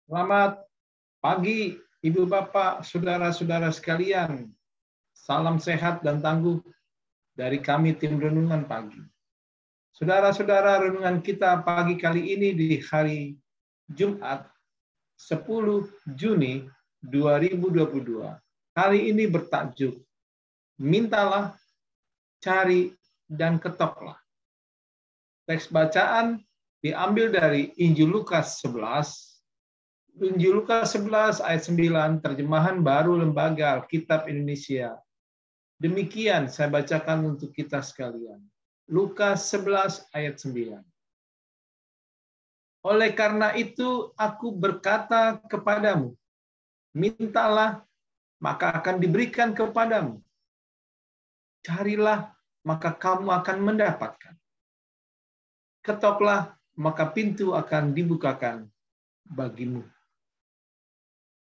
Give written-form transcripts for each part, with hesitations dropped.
Selamat pagi, Ibu Bapak, saudara-saudara sekalian. Salam sehat dan tangguh dari kami tim Renungan Pagi. Saudara-saudara, renungan kita pagi kali ini di hari Jumat 10 Juni 2022. Hari ini bertajuk, Mintalah, Cari, dan Ketoklah. Teks bacaan diambil dari Injil Lukas 11, Injil Lukas 11 ayat 9, terjemahan baru Lembaga Alkitab Indonesia. Demikian saya bacakan untuk kita sekalian. Lukas 11 ayat 9. Oleh karena itu aku berkata kepadamu, mintalah, maka akan diberikan kepadamu. Carilah, maka kamu akan mendapatkan. Ketoklah, maka pintu akan dibukakan bagimu.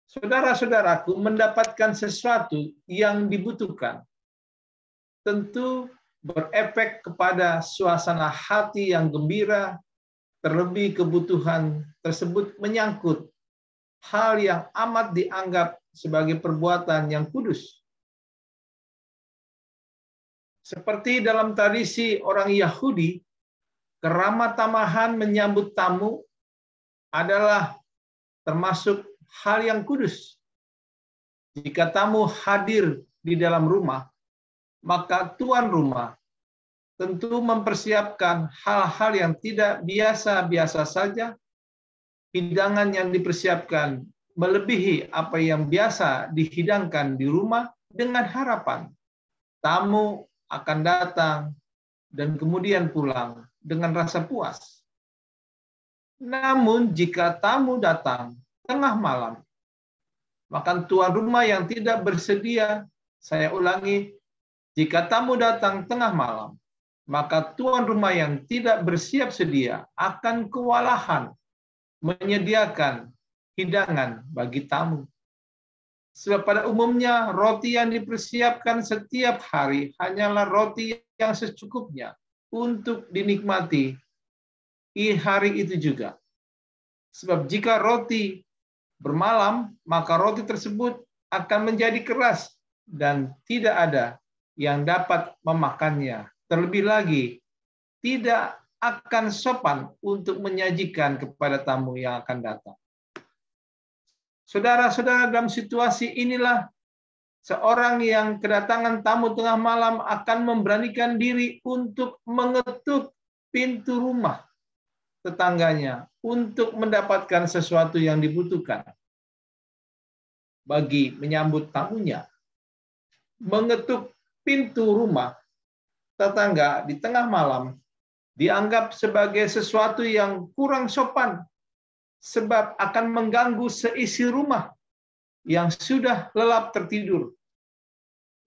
Saudara-saudaraku, mendapatkan sesuatu yang dibutuhkan tentu berefek kepada suasana hati yang gembira, terlebih kebutuhan tersebut menyangkut hal yang amat dianggap sebagai perbuatan yang kudus. Seperti dalam tradisi orang Yahudi, keramah tamahan menyambut tamu adalah termasuk hal yang kudus. Jika tamu hadir di dalam rumah, maka tuan rumah tentu mempersiapkan hal-hal yang tidak biasa-biasa saja. Hidangan yang dipersiapkan melebihi apa yang biasa dihidangkan di rumah dengan harapan tamu akan datang dan kemudian pulang dengan rasa puas. Namun jika tamu datang tengah malam, maka tuan rumah yang tidak bersedia, saya ulangi, jika tamu datang tengah malam, maka tuan rumah yang tidak bersiap sedia akan kewalahan menyediakan hidangan bagi tamu. Sebab pada umumnya roti yang dipersiapkan setiap hari hanyalah roti yang secukupnya untuk dinikmati di hari itu juga. Sebab jika roti bermalam, maka roti tersebut akan menjadi keras dan tidak ada yang dapat memakannya. Terlebih lagi, tidak akan sopan untuk menyajikan kepada tamu yang akan datang. Saudara-saudara, dalam situasi inilah seorang yang kedatangan tamu tengah malam akan memberanikan diri untuk mengetuk pintu rumah tetangganya untuk mendapatkan sesuatu yang dibutuhkan bagi menyambut tamunya. Mengetuk pintu rumah tetangga di tengah malam dianggap sebagai sesuatu yang kurang sopan sebab akan mengganggu seisi rumah yang sudah lelap tertidur.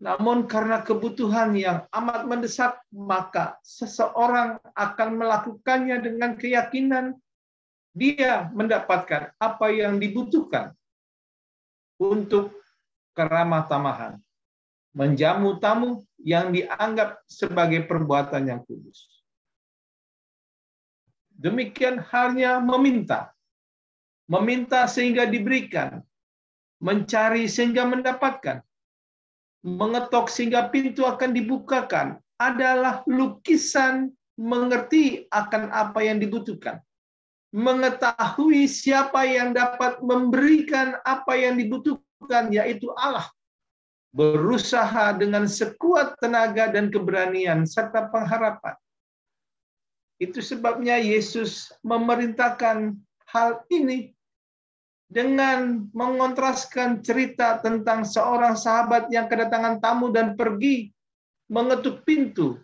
Namun karena kebutuhan yang amat mendesak, maka seseorang akan melakukannya dengan keyakinan dia mendapatkan apa yang dibutuhkan untuk keramah tamahan, menjamu tamu yang dianggap sebagai perbuatan yang kudus. Demikian halnya meminta. Meminta sehingga diberikan, mencari sehingga mendapatkan, mengetok sehingga pintu akan dibukakan adalah lukisan mengerti akan apa yang dibutuhkan. Mengetahui siapa yang dapat memberikan apa yang dibutuhkan, yaitu Allah. Berusaha dengan sekuat tenaga dan keberanian serta pengharapan. Itu sebabnya Yesus memerintahkan hal ini dengan mengontraskan cerita tentang seorang sahabat yang kedatangan tamu dan pergi mengetuk pintu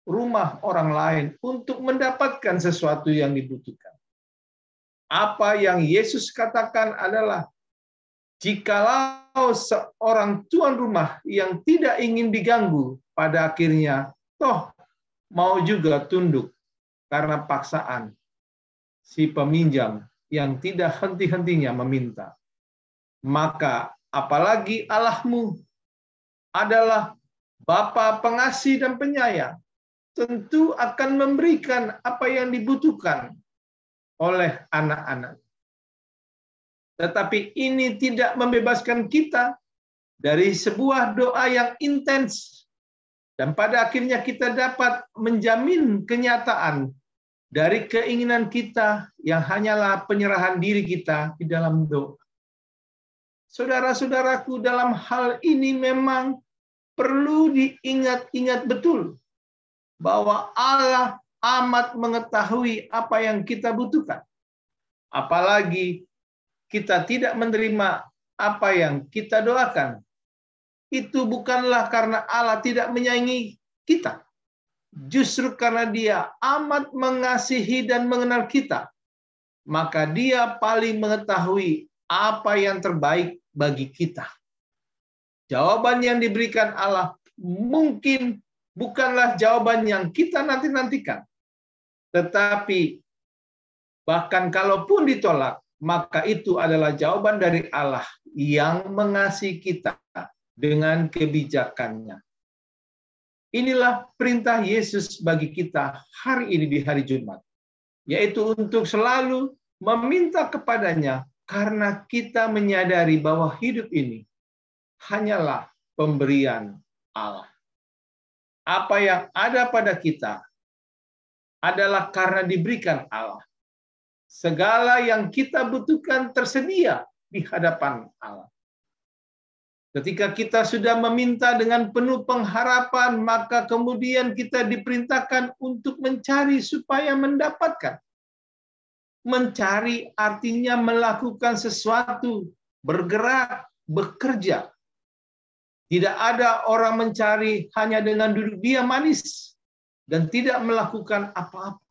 rumah orang lain untuk mendapatkan sesuatu yang dibutuhkan. Apa yang Yesus katakan adalah, jikalau seorang tuan rumah yang tidak ingin diganggu, pada akhirnya toh mau juga tunduk karena paksaan si peminjam yang tidak henti-hentinya meminta. Maka apalagi Allahmu adalah Bapa pengasih dan penyayang, tentu akan memberikan apa yang dibutuhkan oleh anak-anak. Tetapi ini tidak membebaskan kita dari sebuah doa yang intens. Dan pada akhirnya kita dapat menjamin kenyataan dari keinginan kita yang hanyalah penyerahan diri kita di dalam doa. Saudara-saudaraku, dalam hal ini memang perlu diingat-ingat betul bahwa Allah amat mengetahui apa yang kita butuhkan. Apalagi kita tidak menerima apa yang kita doakan. Itu bukanlah karena Allah tidak menyayangi kita. Justru karena Dia amat mengasihi dan mengenal kita, maka Dia paling mengetahui apa yang terbaik bagi kita. Jawaban yang diberikan Allah mungkin bukanlah jawaban yang kita nanti-nantikan. Tetapi bahkan kalaupun ditolak, maka itu adalah jawaban dari Allah yang mengasihi kita dengan kebijakannya. Inilah perintah Yesus bagi kita hari ini di hari Jumat, yaitu untuk selalu meminta kepadanya karena kita menyadari bahwa hidup ini hanyalah pemberian Allah. Apa yang ada pada kita adalah karena diberikan Allah. Segala yang kita butuhkan tersedia di hadapan Allah. Ketika kita sudah meminta dengan penuh pengharapan, maka kemudian kita diperintahkan untuk mencari supaya mendapatkan. Mencari artinya melakukan sesuatu, bergerak, bekerja. Tidak ada orang mencari hanya dengan duduk diam manis dan tidak melakukan apa-apa.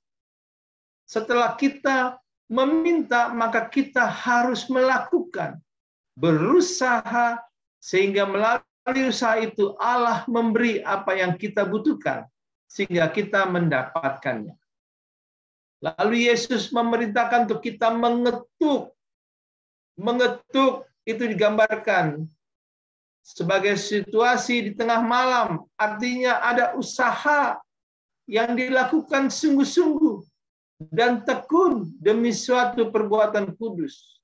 Setelah kita meminta, maka kita harus melakukan, berusaha, sehingga melalui usaha itu Allah memberi apa yang kita butuhkan, sehingga kita mendapatkannya. Lalu Yesus memerintahkan untuk kita mengetuk. Mengetuk itu digambarkan sebagai situasi di tengah malam. Artinya ada usaha yang dilakukan sungguh-sungguh dan tekun demi suatu perbuatan kudus.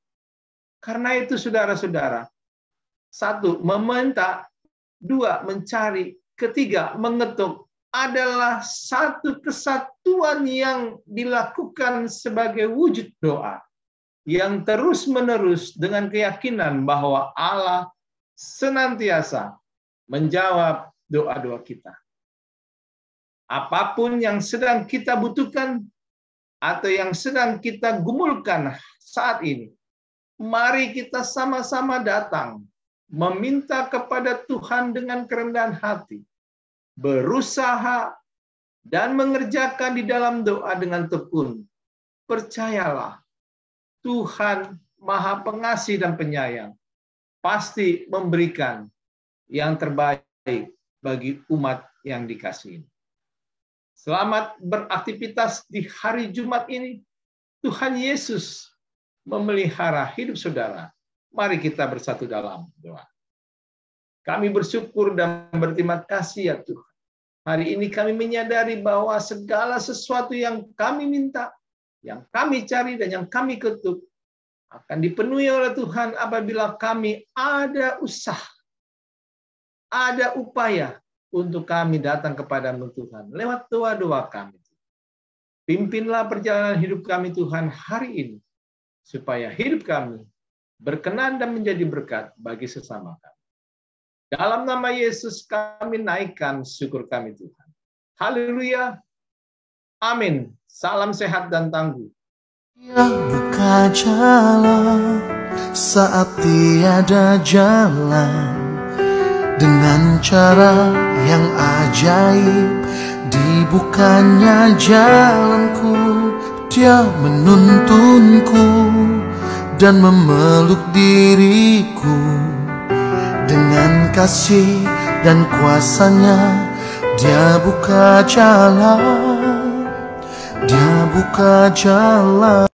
Karena itu saudara-saudara, satu, meminta. Dua, mencari. Ketiga, mengetuk. Adalah satu kesatuan yang dilakukan sebagai wujud doa. Yang terus-menerus dengan keyakinan bahwa Allah senantiasa menjawab doa-doa kita. Apapun yang sedang kita butuhkan atau yang sedang kita gumulkan saat ini, mari kita sama-sama datang meminta kepada Tuhan dengan kerendahan hati, berusaha dan mengerjakan di dalam doa dengan tekun. Percayalah, Tuhan Maha Pengasih dan Penyayang pasti memberikan yang terbaik bagi umat yang dikasihi. Selamat beraktivitas di hari Jumat ini. Tuhan Yesus memelihara hidup saudara. Mari kita bersatu dalam doa. Kami bersyukur dan berterima kasih ya Tuhan. Hari ini kami menyadari bahwa segala sesuatu yang kami minta, yang kami cari dan yang kami ketuk, akan dipenuhi oleh Tuhan apabila kami ada usaha, ada upaya untuk kami datang kepada-Mu Tuhan. Lewat doa-doa kami. Pimpinlah perjalanan hidup kami Tuhan hari ini, supaya hidup kami berkenan dan menjadi berkat bagi sesama kami. Dalam nama Yesus kami naikkan syukur kami Tuhan. Haleluya. Amin. Salam sehat dan tangguh. Dia buka jalan saat tiada jalan, dengan cara yang ajaib dibukanya jalanku. Dia menuntunku dan memeluk diriku. Dengan kasih dan kuasanya Dia buka jalan. Dia buka jalan.